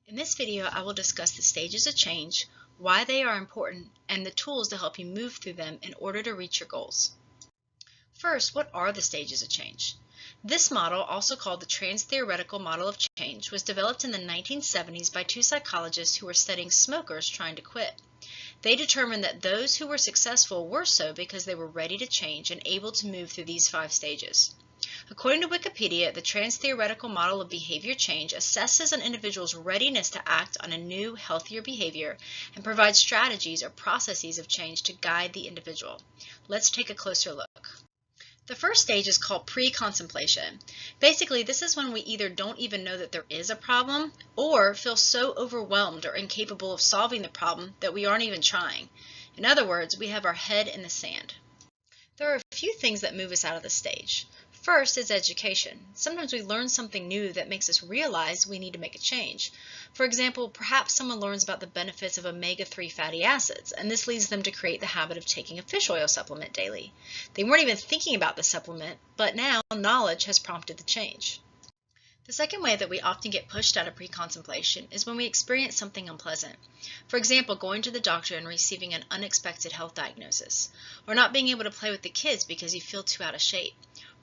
In this video, I will discuss the stages of change, why they are important, and the tools to help you move through them in order to reach your goals. First, what are the stages of change? This model, also called the trans-theoretical model of change, was developed in the 1970s by two psychologists who were studying smokers trying to quit. They determined that those who were successful were so because they were ready to change and able to move through these 5 stages. According to Wikipedia, the trans-theoretical model of behavior change assesses an individual's readiness to act on a new, healthier behavior and provides strategies or processes of change to guide the individual. Let's take a closer look. The first stage is called pre-contemplation. Basically, this is when we either don't even know that there is a problem or feel so overwhelmed or incapable of solving the problem that we aren't even trying. In other words, we have our head in the sand. There are a few things that move us out of this stage. First is education. Sometimes we learn something new that makes us realize we need to make a change. For example, perhaps someone learns about the benefits of omega-3 fatty acids, and this leads them to create the habit of taking a fish oil supplement daily. They weren't even thinking about the supplement, but now knowledge has prompted the change. The second way that we often get pushed out of pre-contemplation is when we experience something unpleasant. For example, going to the doctor and receiving an unexpected health diagnosis, or not being able to play with the kids because you feel too out of shape,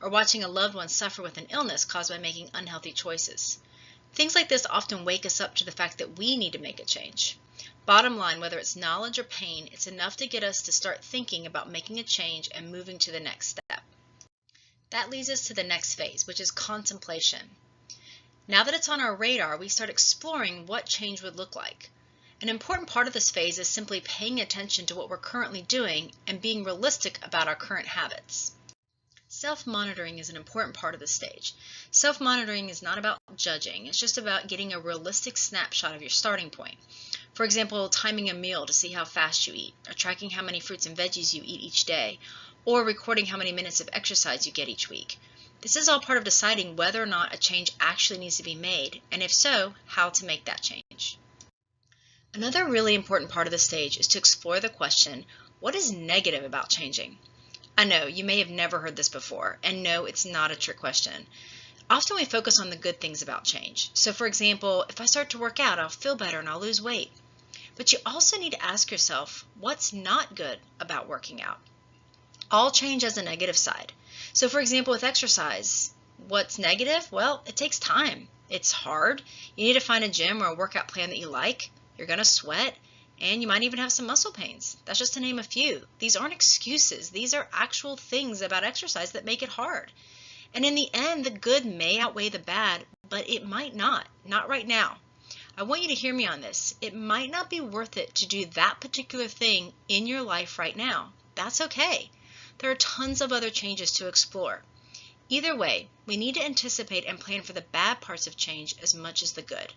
or watching a loved one suffer with an illness caused by making unhealthy choices. Things like this often wake us up to the fact that we need to make a change. Bottom line, whether it's knowledge or pain, it's enough to get us to start thinking about making a change and moving to the next step. That leads us to the next phase, which is contemplation. Now that it's on our radar, we start exploring what change would look like. An important part of this phase is simply paying attention to what we're currently doing and being realistic about our current habits. Self-monitoring is an important part of this stage. Self-monitoring is not about judging, it's just about getting a realistic snapshot of your starting point. For example, timing a meal to see how fast you eat, or tracking how many fruits and veggies you eat each day, or recording how many minutes of exercise you get each week. This is all part of deciding whether or not a change actually needs to be made, and if so, how to make that change. Another really important part of the stage is to explore the question, what is negative about changing? I know, you may have never heard this before, and no, it's not a trick question. Often we focus on the good things about change. So for example, if I start to work out, I'll feel better and I'll lose weight. But you also need to ask yourself, what's not good about working out? All change has a negative side. So for example, with exercise, what's negative? Well, it takes time. It's hard. You need to find a gym or a workout plan that you like. You're going to sweat, and you might even have some muscle pains. That's just to name a few. These aren't excuses. These are actual things about exercise that make it hard. And in the end, the good may outweigh the bad, but it might not right now. I want you to hear me on this. It might not be worth it to do that particular thing in your life right now. That's okay. There are tons of other changes to explore. Either way, we need to anticipate and plan for the bad parts of change as much as the good.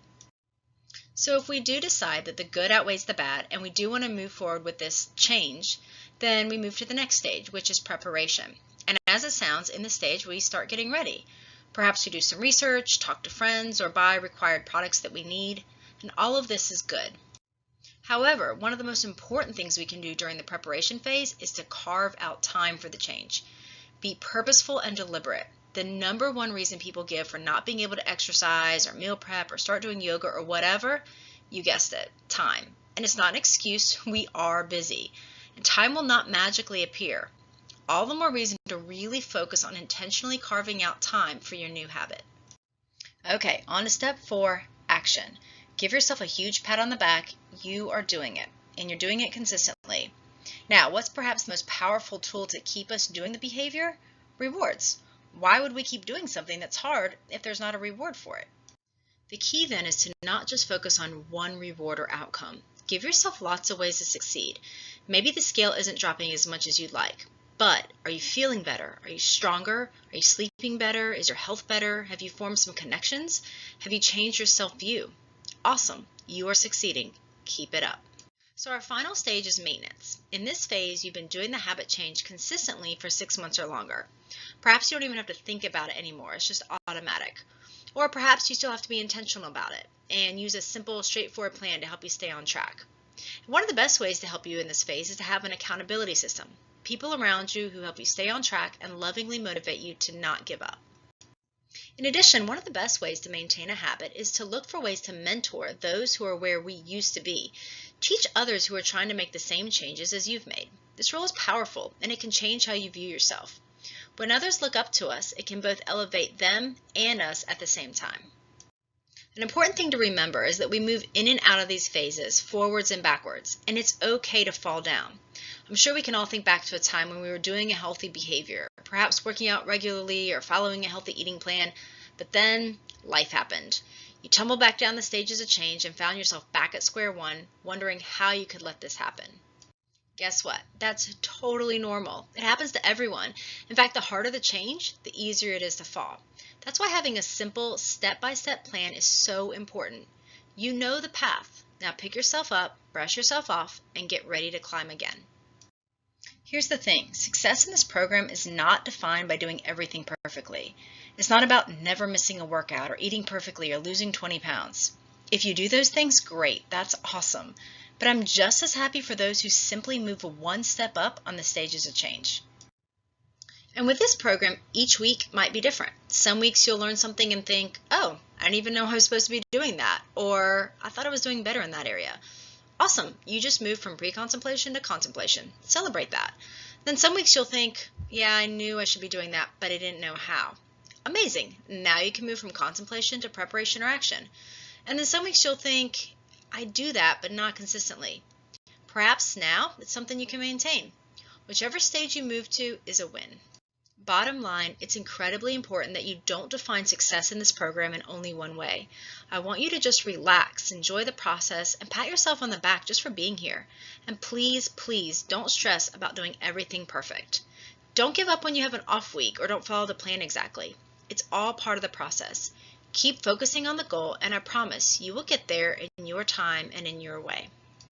So if we do decide that the good outweighs the bad and we do want to move forward with this change, then we move to the next stage, which is preparation. And as it sounds, in this stage we start getting ready. Perhaps we do some research, talk to friends, or buy required products that we need, and all of this is good. However, one of the most important things we can do during the preparation phase is to carve out time for the change. Be purposeful and deliberate. The number one reason people give for not being able to exercise or meal prep or start doing yoga or whatever, you guessed it, time. And it's not an excuse, we are busy. And time will not magically appear. All the more reason to really focus on intentionally carving out time for your new habit. Okay, on to step 4, action. Give yourself a huge pat on the back. You are doing it, and you're doing it consistently. Now, what's perhaps the most powerful tool to keep us doing the behavior? Rewards. Why would we keep doing something that's hard if there's not a reward for it? The key then is to not just focus on one reward or outcome. Give yourself lots of ways to succeed. Maybe the scale isn't dropping as much as you'd like, but are you feeling better? Are you stronger? Are you sleeping better? Is your health better? Have you formed some connections? Have you changed your self-view? Awesome, you are succeeding. Keep it up. So our final stage is maintenance. In this phase, you've been doing the habit change consistently for 6 months or longer. Perhaps you don't even have to think about it anymore, it's just automatic. Or perhaps you still have to be intentional about it and use a simple, straightforward plan to help you stay on track. One of the best ways to help you in this phase is to have an accountability system. People around you who help you stay on track and lovingly motivate you to not give up. In addition, one of the best ways to maintain a habit is to look for ways to mentor those who are where we used to be. Teach others who are trying to make the same changes as you've made. This role is powerful, and it can change how you view yourself. When others look up to us, it can both elevate them and us at the same time. An important thing to remember is that we move in and out of these phases, forwards and backwards, and it's okay to fall down. I'm sure we can all think back to a time when we were doing a healthy behavior, perhaps working out regularly or following a healthy eating plan, but then life happened. You tumbled back down the stages of change and found yourself back at square one, wondering how you could let this happen. Guess what? That's totally normal. It happens to everyone. In fact, the harder the change, the easier it is to fall. That's why having a simple step-by-step plan is so important. You know the path. Now pick yourself up, brush yourself off, and get ready to climb again. Here's the thing. Success in this program is not defined by doing everything perfectly. It's not about never missing a workout or eating perfectly or losing 20 pounds. If you do those things, great. That's awesome. But I'm just as happy for those who simply move one step up on the stages of change. And with this program, each week might be different. Some weeks you'll learn something and think, oh, I didn't even know I was supposed to be doing that, or I thought I was doing better in that area. Awesome, you just moved from pre-contemplation to contemplation. Celebrate that. Then some weeks you'll think, yeah, I knew I should be doing that, but I didn't know how. Amazing, now you can move from contemplation to preparation or action. And then some weeks you'll think, I do that, but not consistently. Perhaps now it's something you can maintain. Whichever stage you move to is a win. Bottom line, it's incredibly important that you don't define success in this program in only one way. I want you to just relax, enjoy the process, and pat yourself on the back just for being here. And please, please don't stress about doing everything perfect. Don't give up when you have an off week or don't follow the plan exactly. It's all part of the process. Keep focusing on the goal, and I promise you will get there in your time and in your way.